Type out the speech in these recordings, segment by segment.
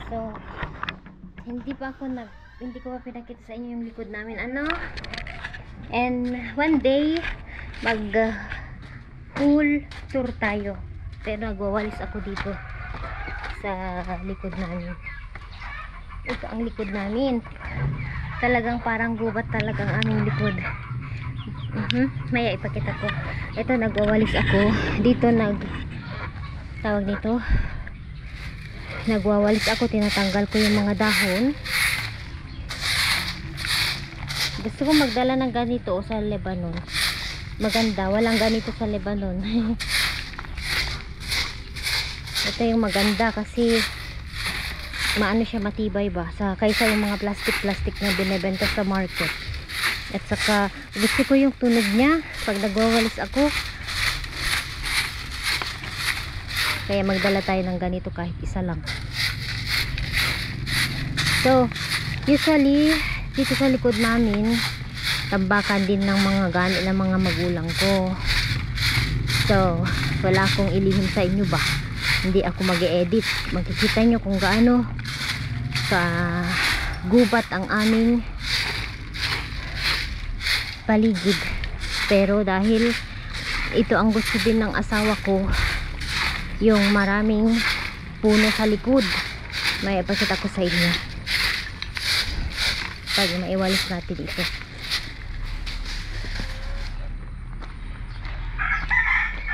So, hindi ko pa pinakita sa inyo yung likod namin. And one day, pool tour tayo. Pero nagwawalis ako dito sa likod namin. Ito ang likod namin. Talagang parang gubat talagang aming likod. Maya ipakita ko. Ito, nagwawalis ako. Dito tawag nito. Nagwawalis ako, tinatanggal ko yung mga dahon. Gusto ko magdala ng ganito sa Lebanon. Maganda, walang ganito sa Lebanon. Ito yung maganda kasi maano siya, matibay ba kaysa yung mga plastic na binebenta sa market. At saka gusto ko yung tunog niya pag nagwawalis ako. Kaya magdala tayo ng ganito kahit isa lang. So, usually dito sa likod namin, tambakan din ng mga gamit ng mga magulang ko. So, wala akong ilihim sa inyo ba. Hindi ako mag-e-edit. Makikita nyo kung gaano gubat ang aming paligid. Pero dahil ito ang gusto din ng asawa ko, yung maraming puno sa likod, may ipakita ko sa inyo pag maiwalis natin dito.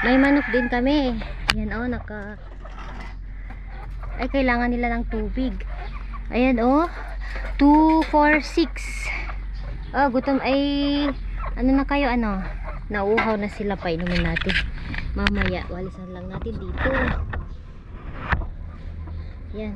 May manok din kami. Ayan ay kailangan nila ng tubig. Ayan 2, 4, 6. Gutom ay na kayo, nauuhaw na sila, pa inumin natin mamaya. Walisan lang natin dito. Yan.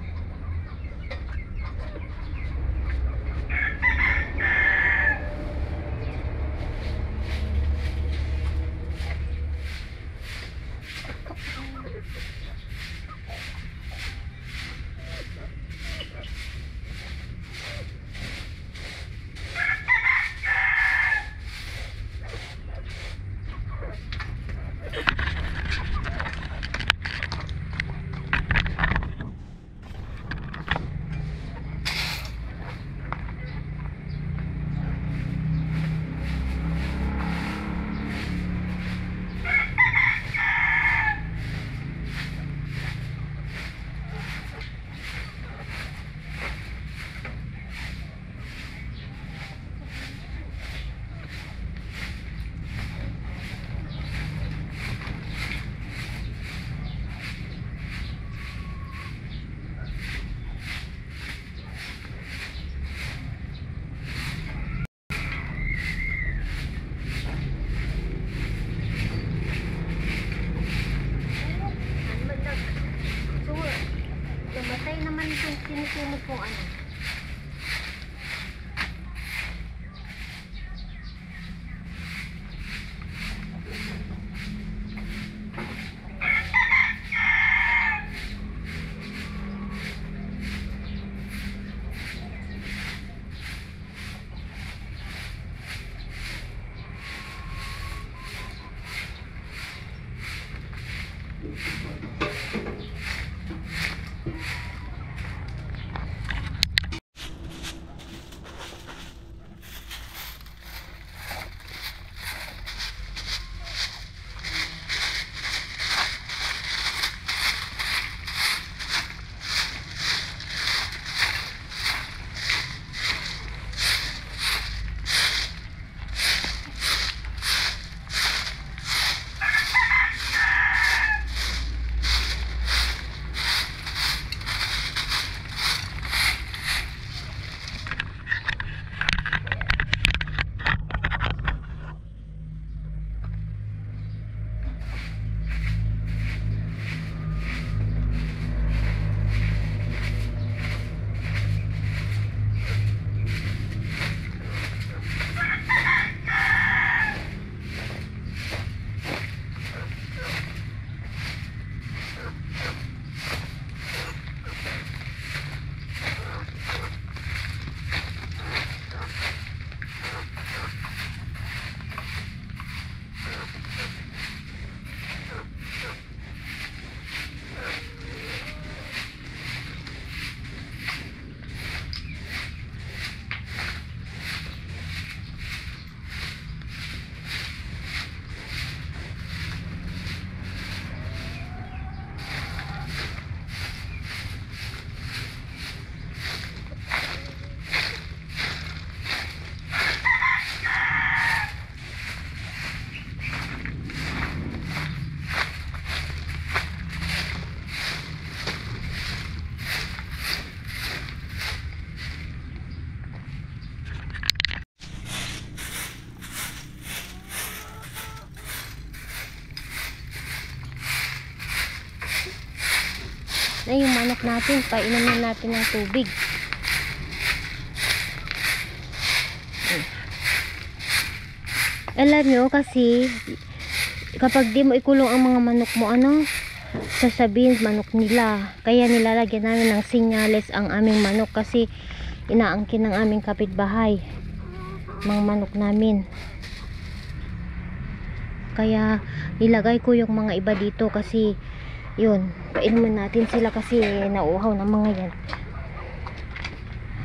na yung manok natin, painumin natin ng tubig. Alam nyo kasi kapag di mo ikulong ang mga manok mo, sasabihin manok nila. Kaya nilalagyan namin ng sinyales ang aming manok kasi inaangkin ng aming kapitbahay mga manok namin. Kaya nilagay ko yung mga iba dito kasi yun, painumin natin sila kasi nauuhaw ng mga yan.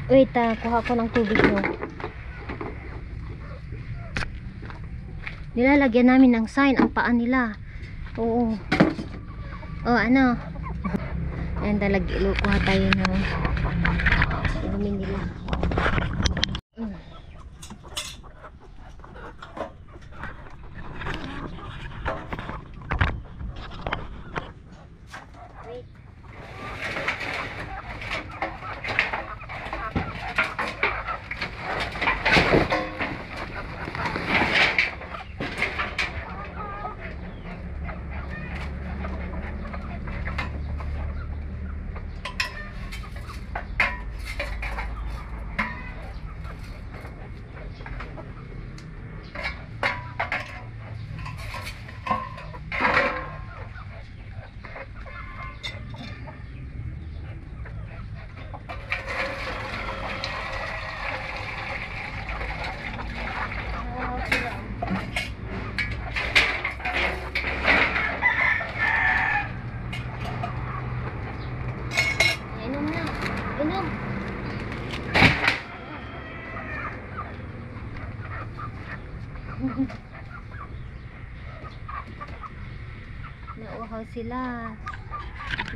Wait, kuha ko ng tubig nyo. Nilalagyan namin ng sign ang paa nila. Oo. Oh, ano? Ayan, kuha tayo ng inumin nila. Wait.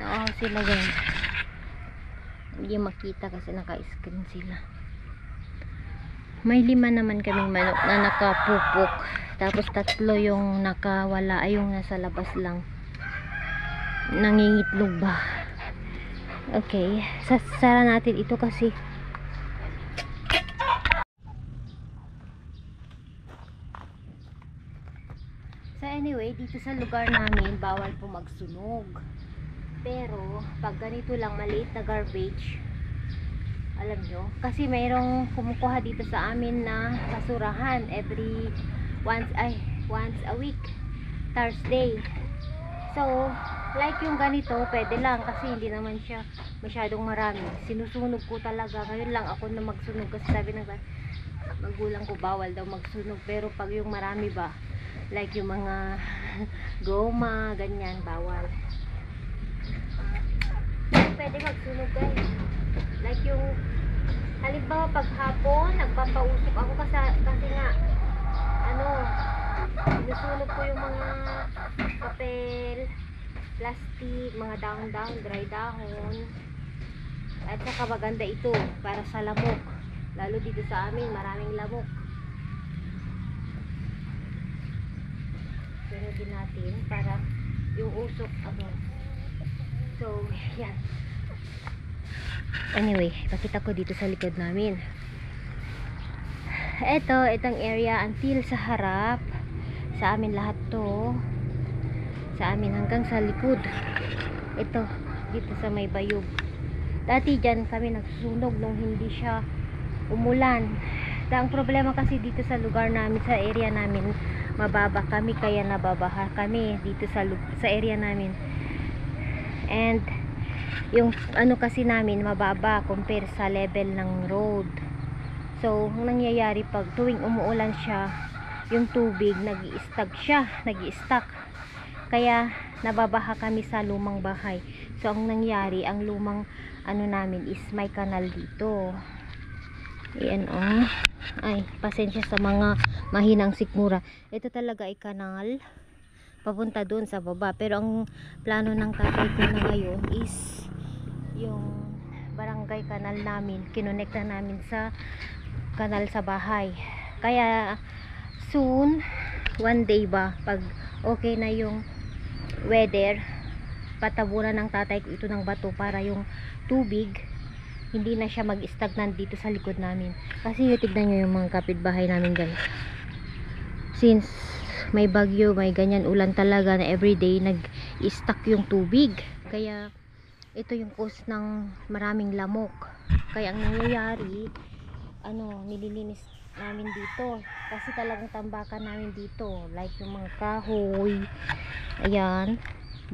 Nauuhaw sila guys. Hindi makita kasi naka-screen sila. May 5 naman kaming manok na nakapupok, tapos 3 yung nakawala, ay yung nasa labas lang nangingitlog ba. Okay, sasara natin ito kasi anyway, dito sa lugar namin bawal po magsunog. Pero pag ganito lang maliit na garbage, alam nyo, kasi mayroong kumukuha dito sa amin na basurahan once a week, Thursday. So like yung ganito pwede lang kasi hindi naman siya masyadong marami. Sinusunog ko talaga. Ngayon lang ako na magsunog kasi sabi ng magulang ko bawal daw magsunog. Pero pag yung marami ba, like yung mga goma, ganyan, bawal. Pwede magsunog guys. Like yung halimbawa pag hapon nagpapausok ako kasi nga sinusunog ko yung mga papel, plastic, mga dahon-dahon, dry dahon. At saka maganda ito para sa lamok, lalo dito sa amin maraming lamok. Sunugin natin para yung usok so yan. Anyway, pakita ko dito sa likod namin. Itong area until sa harap sa amin lahat to, sa amin hanggang sa likod. Ito dito sa may bayog. Dati dyan kami nagsusunog nung hindi siya umulan. Ang problema kasi dito sa lugar namin, sa area namin, mababa kami kaya nababaha kami dito sa area namin. And yung kasi namin mababa compare sa level ng road. So ang nangyayari pag tuwing umuulan siya, yung tubig nag-i-stack. Kaya nababaha kami sa lumang bahay. So ang nangyari, ang lumang namin is may kanal dito. Ayan ay pasensya sa mga mahinang sikmura. Ito talaga ay kanal papunta doon sa baba. Pero ang plano ng tatay ko na ngayon is yung barangay kanal namin, kinonekta namin sa kanal sa bahay. Kaya soon, one day ba, pag okay na yung weather, patabunan ng tatay ko ito ng bato para yung tubig hindi na siya mag-stagnant dito sa likod namin. Kasi tignan nyo yung mga kapitbahay namin guys. Since may bagyo, may ganyan ulan talaga na everyday nag-stack yung tubig. Kaya ito yung cause ng maraming lamok. Kaya ang nangyayari, nililinis namin dito kasi talagang tambakan namin dito, like yung mga kahoy, ayan,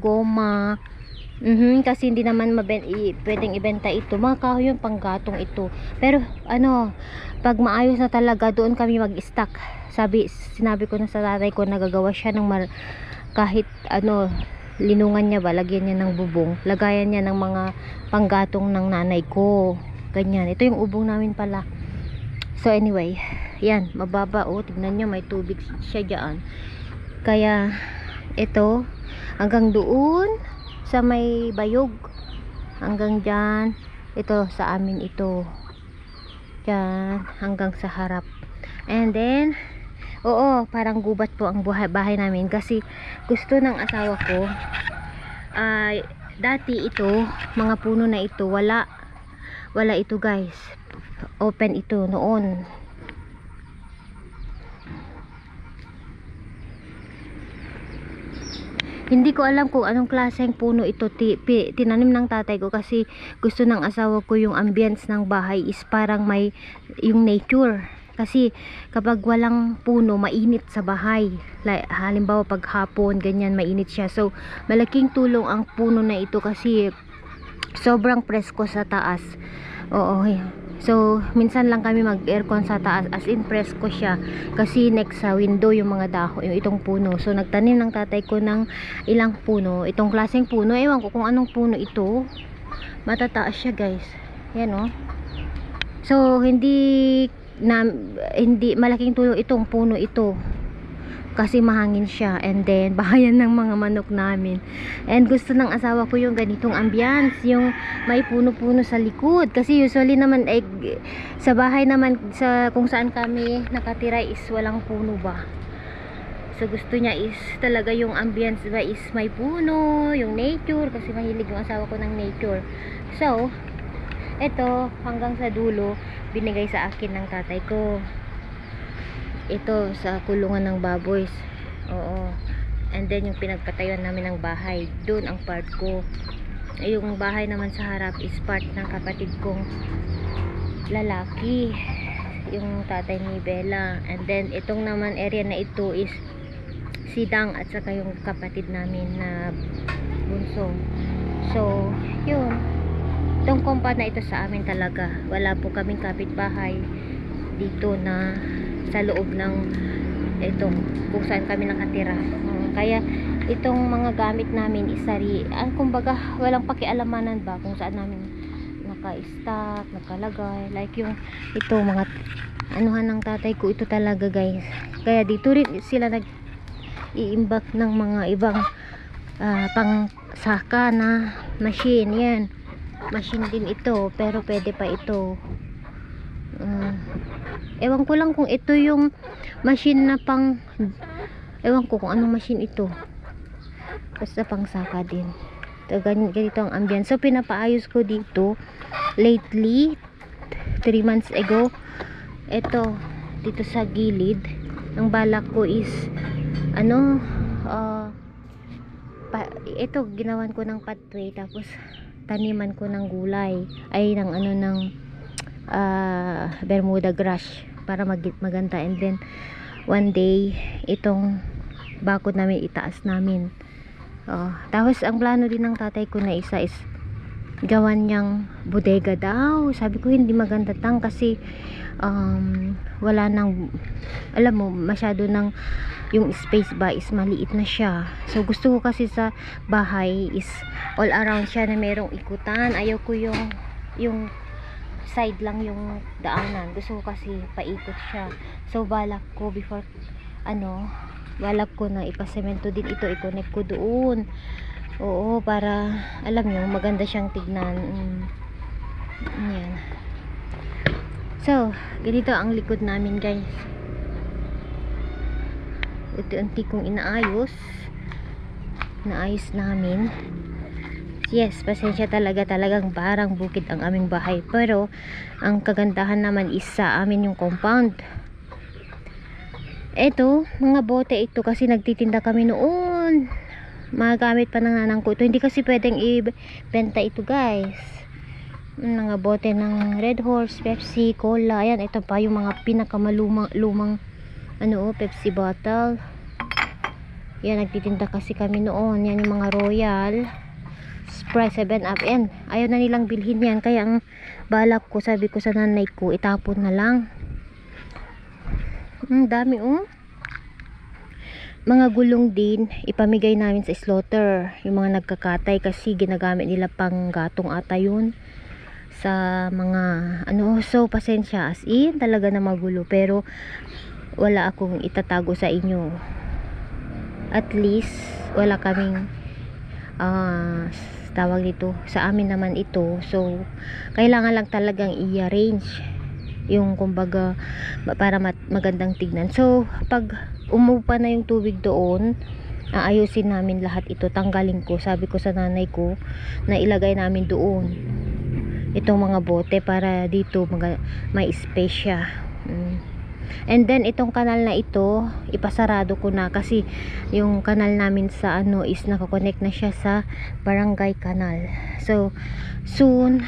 goma. Kasi hindi naman pwedeng ibenta ito, mga kahoy yung panggatong ito. Pero pag maayos na talaga, doon kami mag-stock. Sinabi ko na sa tatay ko, nagagawa siya ng kahit linungan niya ba, lagyan niya ng bubong, lagayan niya ng mga panggatong ng nanay ko, ganyan. Ito yung ubong namin pala. So anyway, yan, mababa. Tignan nyo, may tubig siya dyan. Kaya ito, hanggang doon sa may bayog, hanggang dyan, ito sa amin ito, dyan hanggang sa harap. And then parang gubat po ang bahay namin kasi gusto ng asawa ko, dati ito, mga puno na ito, wala ito guys, open ito noon. Hindi ko alam kung anong klaseng puno ito. Tinanim ng tatay ko kasi gusto ng asawa ko yung ambience ng bahay is parang may yung nature. Kasi kapag walang puno, mainit sa bahay. Like, halimbawa pag hapon, ganyan, mainit siya. So, malaking tulong ang puno na ito kasi sobrang presko sa taas. Oo, so minsan lang kami mag-aircon sa taas, as in presko siya kasi next sa window yung mga dahon, yung itong puno. So nagtanim ng tatay ko ng ilang puno, itong klaseng puno, ewan ko kung anong puno ito, matataas siya guys, yan o. So hindi malaking tulong itong puno ito kasi mahangin siya, and then bahayan ng mga manok namin. And gusto ng asawa ko yung ganitong ambiance, yung may puno-puno sa likod, kasi usually naman sa bahay naman kung saan kami nakatira is walang puno ba. So gusto niya is talaga yung ambience ba is may puno, yung nature, kasi mahilig yung asawa ko ng nature. So ito hanggang sa dulo binigay sa akin ng tatay ko. Ito sa kulungan ng baboys. Oo. And then yung pinagpatayuan namin ng bahay, doon ang part ko. Yung bahay naman sa harap is part ng kapatid kong lalaki, yung tatay ni Bella. And then itong naman area na ito is si Dang at saka yung kapatid namin na bunso. So yun, itong compound na ito sa amin talaga. Wala po kaming kapitbahay dito na sa loob ng itong kung saan kami nakatira. Kaya itong mga gamit namin kumbaga walang pakialamanan ba kung saan namin naka-stack, nakalagay, like yung ito mga anuhan ng tatay ko ito talaga guys. Kaya dito rin sila nag-iimbak ng mga ibang pang saka na machine. Yan, machine din ito, pero pwede pa ito. Ewan ko lang kung ito yung machine na ewan ko kung anong machine ito, basta pang saka din. So, ganito ang ambience. So pinapaayos ko dito lately, 3 months ago. Ito dito sa gilid, ang balak ko is ito ginawan ko ng pathway, tapos taniman ko ng gulay, ng Bermuda grass para maganda. And then one day itong bakod namin itaas namin. Tapos ang plano din ng tatay ko na isa is gawan niyang bodega daw. Sabi ko hindi maganda kasi wala nang, alam mo, masyado ng yung space ba is maliit na siya. So gusto ko kasi sa bahay is all around siya na merong ikutan. Ayaw ko yung side lang yung daanan. Gusto ko kasi paikot siya. So balak ko balak ko na ipasemento din ito, i-connect ko doon. Oo, para alam nyo, maganda siyang tignan. Yan. So ganito ang likod namin guys. Unti-unti kong inaayos namin. Yes, pasensya talagang parang bukid ang aming bahay, pero ang kagandahan naman is sa amin yung compound. Ito, mga bote ito kasi nagtitinda kami noon. magamit pa ng nanang ko ito. Hindi kasi pwedeng ibenta ito guys. Mga bote ng Red Horse, Pepsi, Cola. Ayan, ito pa yung mga pinakamalumang Pepsi bottle. Yan, nagtitinda kasi kami noon. Yan yung mga Royal, Sprite, 7up. Yan, ayaw na nilang bilhin yan. Kaya ang balak ko, sabi ko sa nanay ko, itapon na lang. Dami mga gulong din, ipamigay namin sa slaughter. Yung mga nagkakatay kasi ginagamit nila pang gatong ata yun. Sa mga so pasensya, as in talaga na magulo. Pero wala akong itatago sa inyo. At least wala kaming tawag dito, sa amin naman ito. So kailangan lang talagang i-arrange yung kumbaga para magandang tignan. So pag umupa na yung tubig doon, aayusin namin lahat ito, tanggalin ko. Sabi ko sa nanay ko na ilagay namin doon itong mga bote para dito may space siya. And then itong kanal na ito, ipasarado ko na kasi yung kanal namin sa is nakakonect na siya sa barangay kanal. So soon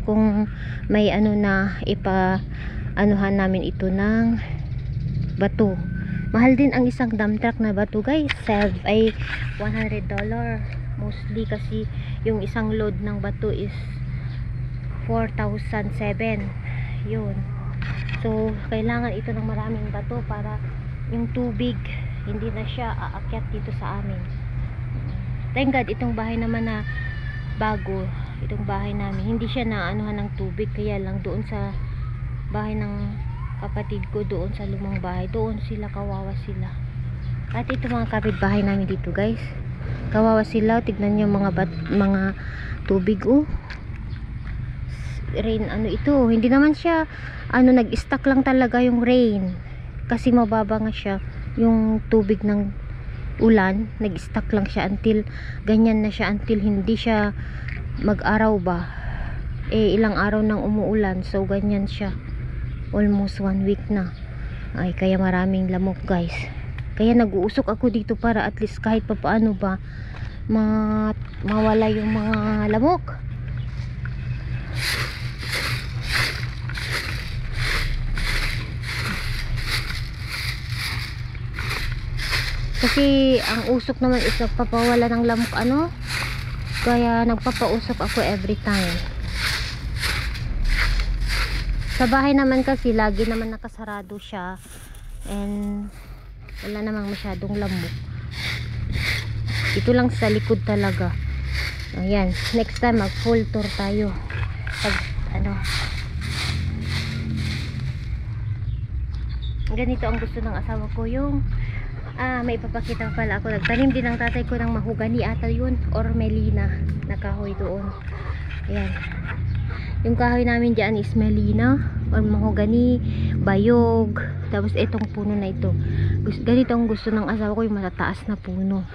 kung may na anuhan namin ito ng bato. Mahal din ang isang dump truck na bato guys. Ay $100 mostly kasi yung isang load ng bato is 4,007 yun. So kailangan ito ng maraming bato para yung tubig hindi na siya aakyat dito sa amin. Thank God itong bahay naman na bago, itong bahay namin hindi siya naanuhan ng tubig. Kaya lang doon sa bahay ng kapatid ko, doon sa lumang bahay, doon sila, kawawa sila. At ito mga kapitbahay namin dito guys, kawawa sila. Tignan nyo mga tubig rain ito, hindi naman siya nag-stack lang talaga yung rain kasi mababa nga siya yung tubig ng ulan. Nag-stack lang siya until ganyan na siya, until hindi siya mag-araw ba, ilang araw nang umuulan. So ganyan siya, almost 1 week na. Ay kaya maraming lamok guys. Kaya nag-uusok ako dito para at least kahit pa paano ba mawala yung mga lamok. Kasi ang usok naman is nagpapawala ng lamok kaya nagpapausok ako every time. Sa bahay naman kasi lagi naman nakasarado siya and wala namang masyadong lamok. Ito lang sa likod talaga. Ayan, next time mag full tour tayo pag ganito ang gusto ng asawa ko. Yung may ipapakita pala ako, nagtanim din ng tatay ko ng mahogani ata yun or melina na kahoy doon. Ayan, yung kahoy namin dyan is melina or mahogani, bayog. Tapos itong puno na ito, ganito ang gusto ng asawa ko, yung matataas na puno.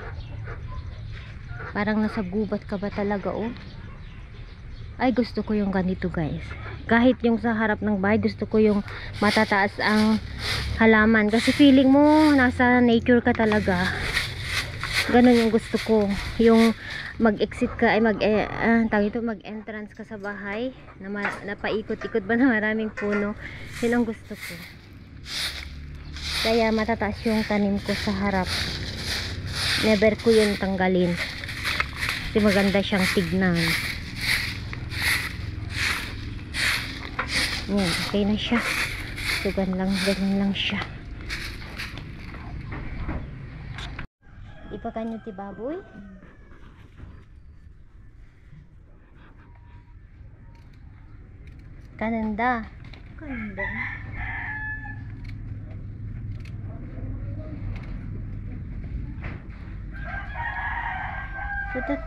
Parang nasa gubat ka ba talaga ay gusto ko yung ganito guys. Kahit yung sa harap ng bahay, gusto ko yung matataas ang halaman kasi feeling mo nasa nature ka talaga. Ganun yung gusto ko, yung mag-exit ka ay mag-entrance ka sa bahay na paikot-ikot ba na maraming puno. Yun ang gusto ko. Kaya matataas yung tanim ko sa harap. Never ko yun tanggalin kasi maganda siyang tignan. Yan, okay na siya. So ganyan lang siya. Ipakanyo ti baboy. Kananda. Sutat.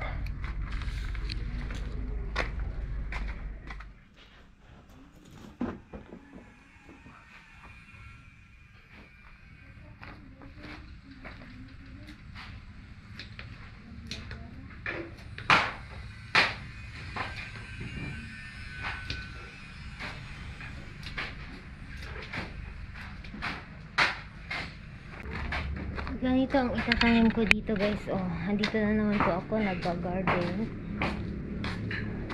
Ganito ang itatanim ko dito guys. Oh, andito na naman po ako nagga-garden.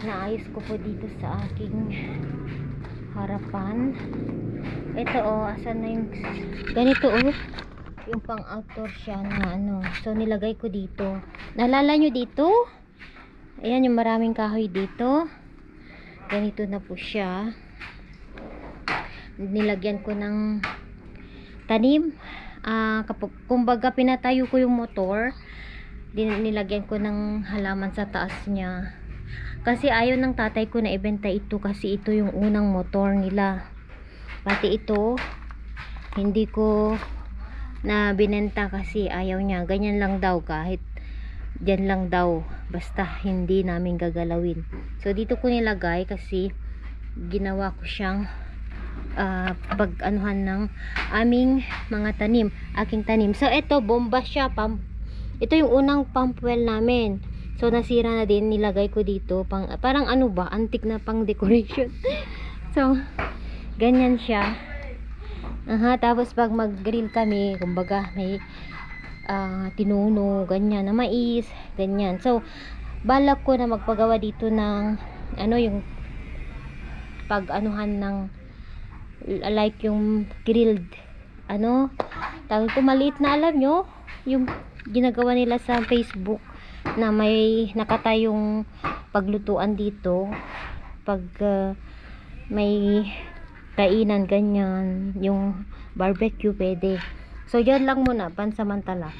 Naayos ko po dito sa aking harapan. Ito oh, asan na yung ganito oh. Yung pang outdoor siya na ano. So nilagay ko dito. Naalala nyo dito? Ayan yung maraming kahoy dito. Ganito na po siya. Nilagyan ko ng tanim. Kumbaga pinatayo ko yung motor, nilagyan ko ng halaman sa taas niya kasi ayaw ng tatay ko na ibenta ito kasi ito yung unang motor nila. Pati ito hindi ko na binenta kasi ayaw niya, ganyan lang daw, kahit dyan lang daw, basta hindi namin gagalawin. So dito ko nilagay kasi ginawa ko siyang pag-anuhan ng aming mga tanim, aking tanim. So ito, bomba siya, pump. Ito yung unang pump well namin. So nasira na din, nilagay ko dito parang ano ba, antique na pang decoration. So ganyan siya. Tapos pag mag-grill kami, kumbaga may tinuno, ganyan na mais, ganyan. So balak ko na magpagawa dito ng ano, yung pag-anuhan ng like yung grilled ano, tawag ko, maliit na, alam nyo yung ginagawa nila sa Facebook na may nakatayong paglutuan dito pag may kainan, ganyan, yung barbecue, pwede. So yan lang muna pansamantala.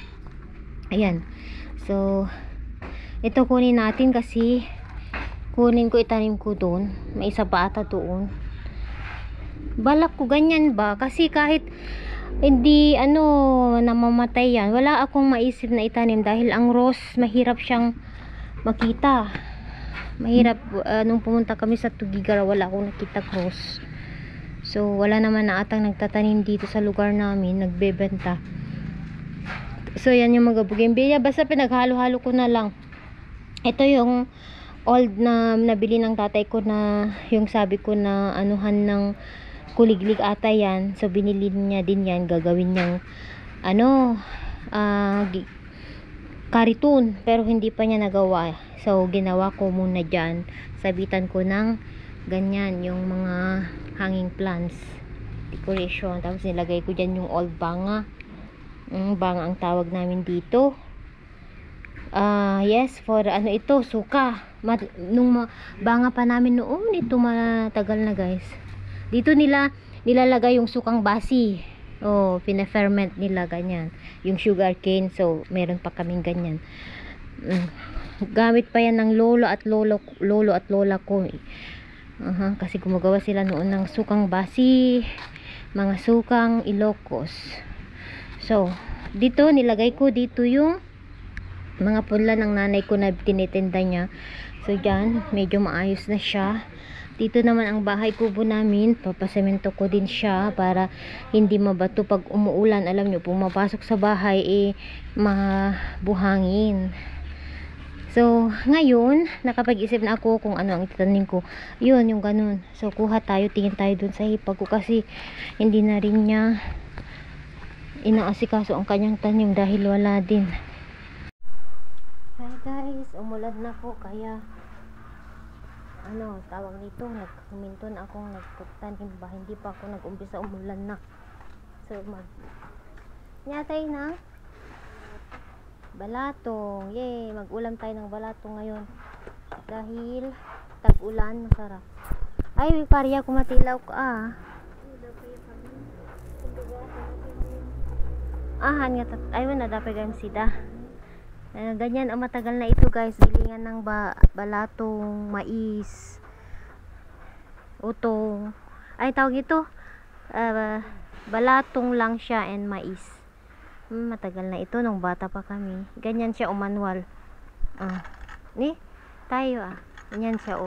Ayan, so ito kunin natin kasi kunin ko, itanim ko doon, may isa pa ata doon. Balak ko ganyan ba, kasi kahit hindi ano namamatay yan, wala akong maisip na itanim dahil ang rose mahirap siyang makita. Mahirap, nung pumunta kami sa Tugigara wala akong nakita rose. So wala naman na atang nagtatanim dito sa lugar namin, nagbebenta. So yan yung mga bougainvillea, basta pinaghalo-halo ko na lang. Ito yung old na nabili ng tatay ko na yung sabi ko na anuhan ng kuliglig ata yan. So binili niya din yan, gagawin niyang ano, kariton, pero hindi pa niya nagawa. So ginawa ko muna dyan, sabitan ko ng ganyan yung mga hanging plants, decoration. Tapos nilagay ko dyan yung old banga. Banga ang tawag namin dito. Yes, for ano ito, suka. Nung banga pa namin noon, ito matagal na guys. Dito nila nilalagay yung sukang basi. Oh, pina-ferment nila ganyan. Yung sugar cane, so meron pa kaming ganyan. Gamit pa yan ng lolo at lola ko. Kasi gumagawa sila noon ng sukang basi, mga sukang Ilocos. So, dito nilagay ko dito yung mga punla ng nanay ko na tinitinda niya. So, dyan, medyo maayos na siya. Dito naman ang bahay kubo namin, papasemento ko din siya para hindi mabato pag umuulan. Alam nyo, pumapasok sa bahay mabuhangin. So ngayon nakapag-isip na ako kung ano ang itatanim ko. Yun, yung ganun. So kuha tayo, tingin tayo dun sa hipag ko kasi hindi na rin niya inaasikaso ang kanyang tanim dahil wala din. Hi guys, umulan na po kaya ano, tawag nito, nagkuminton akong nagtanim ba, hindi pa ako nag-umpisa, umulan na. So nyatay na balatong, yay, mag-ulam tayo ng balatong ngayon dahil tag-ulan, masarap. Ay, pariya kumatilaw ko han nga ayun na dapat gayong sida. Ganyan ang matagal na ito guys, gilingan ng balatong, mais, utong, ay tawag ito balatong lang siya and mais. Matagal na ito, nung bata pa kami ganyan siya, manual. Ni tayo ganyan siya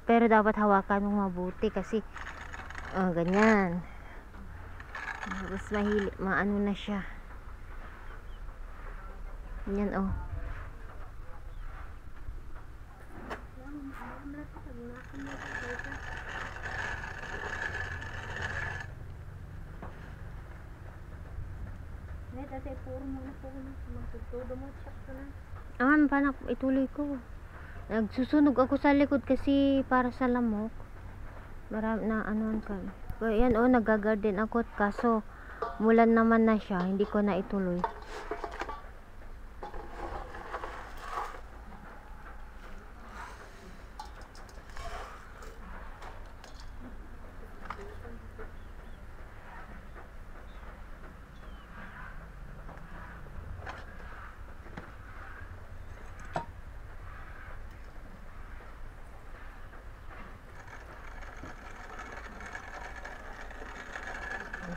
pero dapat hawakan mo mabuti kasi ganyan, mas maano na siya. Yan kasi puro mo na po magtutudo mo check ko na. Paano ituloy ko? Nagsusunog ako sa likod kasi para sa lamok. Marami na anuan ka. Yan nagagarden ako kaso mulan naman na siya, hindi ko na ituloy.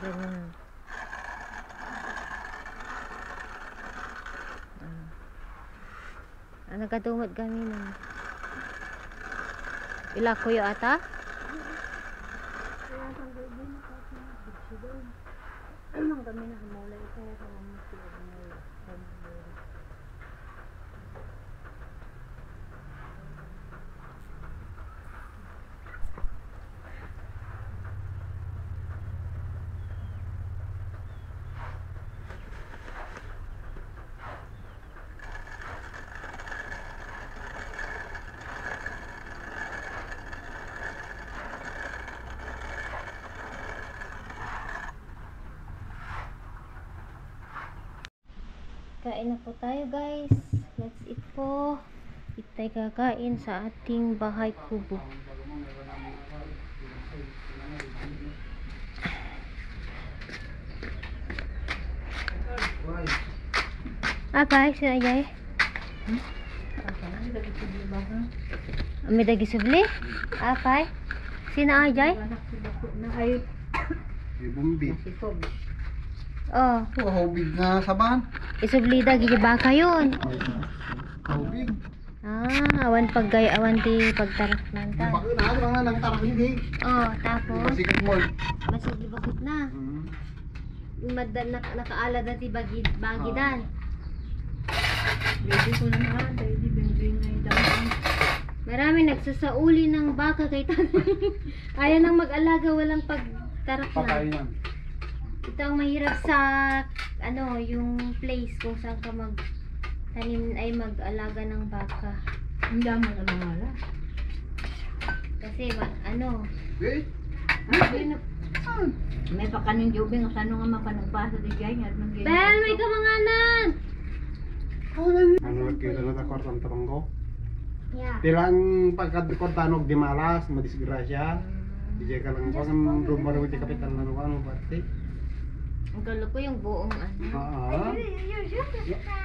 Ganyan. Nagkatungod kami na. Ila ko yung ata? Anong kami na humula ito kung sila humula. Kain na po tayo guys. Let's eat po. Itay kakain sa ating bahay kubo. Apay, sila jay? May dagi subli? Apay? Sina ajay? Bumbi. Oh, Hubig nga saban. isubli dagi baka yun. Hubig. Awan awan di pagtarak lang ta. Bakit na lang nang tarak hindi. Oh, tapos Sikat mo. basig bakit na. Nakaala dati bagidan. Baby ko na na, baby bing na yung Marami nagsasauli ng baka kay tatay. Ayaw nang mag-alaga, walang pagtarak Pakain na. yan. Ito ang mahirap sa yung place kung saan ka tanim ay mag-alaga ng baka. Hindi mo na mangala. Kasi Eh? May pakanin jubing, saan nga mapanagpasa di dyan. Bel, may kamanganan! Ano nagkita na takor ang taranggo? Yeah. Tilang pagkadkortanog di malas, madisgrasya. Ije ka lang pag ang rumbar mo di kapital na ano pati. Ang gulo ko yung buong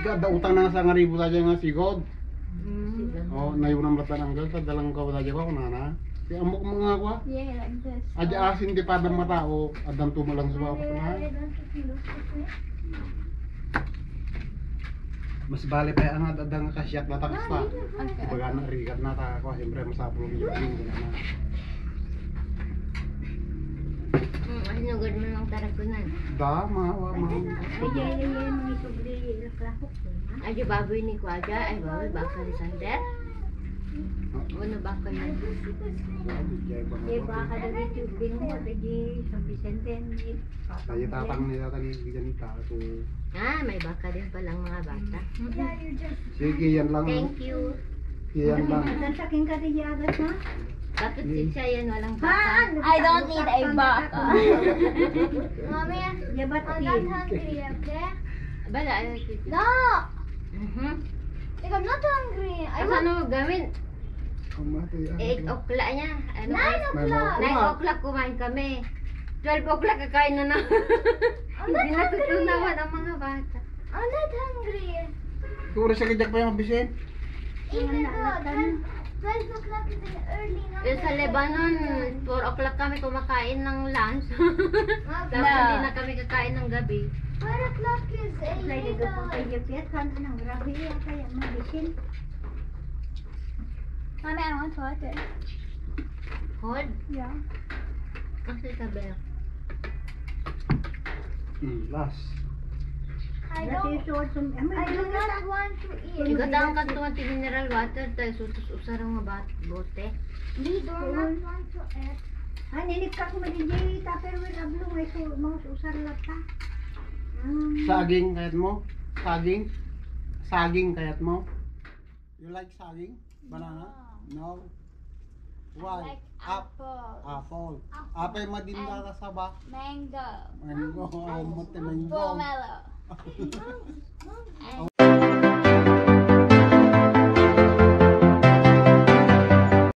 Gada utang na sa ngaribo tayo nga sigod. Mm. Oh, nayunang latan ang gal, dalang ko tayo ko nana. Di amok mga kwa. Yeah, like this. Aja asin di padang mata o adang tumalang sa bawah na. Mas bali pa ang adang kasyat na takas pa. Baga na rigat na ta ko siyempre masapulong yung na. Ano gud mo lang tarakunan? Da mawa ma. Ay, mga subli, laklasok. Ayo baboy ni ko aja, ay baboy baka ni Sander. Ano baka yun? Eh, baka dari jubing mo, di sa Vicente. Tayo tatang nila tani ganita so. May baka din palang mga bata. Sige yan lang. Thank you. Yan lang. Saking ka di agas na? Bakit siya yan walang baka? I don't need a baka. Mami, Yeah, but I'm not hungry, okay? bala ay kiti. No! Mhm. Like, I'm not hungry. I Ano want ano gawin? 8 Ano? o'clock niya. Ano? 9 o'clock. 9 o'clock kumain kami. 12 o'clock kakain na na. Hindi natutunawan ang mga bata. I'm not hungry. Siguro sa kajak pa yung mabisin. Even though 12 o'clock is an early number. Sa Lebanon, 4 o'clock kami kumakain ng lunch. Tapos Okay. hindi na kami kakain ng gabi. 4 o'clock is a Play the go little... kay Jepiat kan anang grabe ya kaya mabisin. Mami, I want water. Hold. Yeah. Kasi sabi. Last. I That's don't... your sword from I do not want to eat. Igataang kanto ti mineral water tayo sutos usarang mga bote. We do not want to eat. Nilik ka ko madinjay tupperware ablong ay so mga usar lata. Saging kayat mo? Saging? Saging kayat mo? You like saging? Banana? No. Why? Apple. Apple. Apple madinda ka sa ba? Mango. Mango. Oh, mote mango. Pomelo.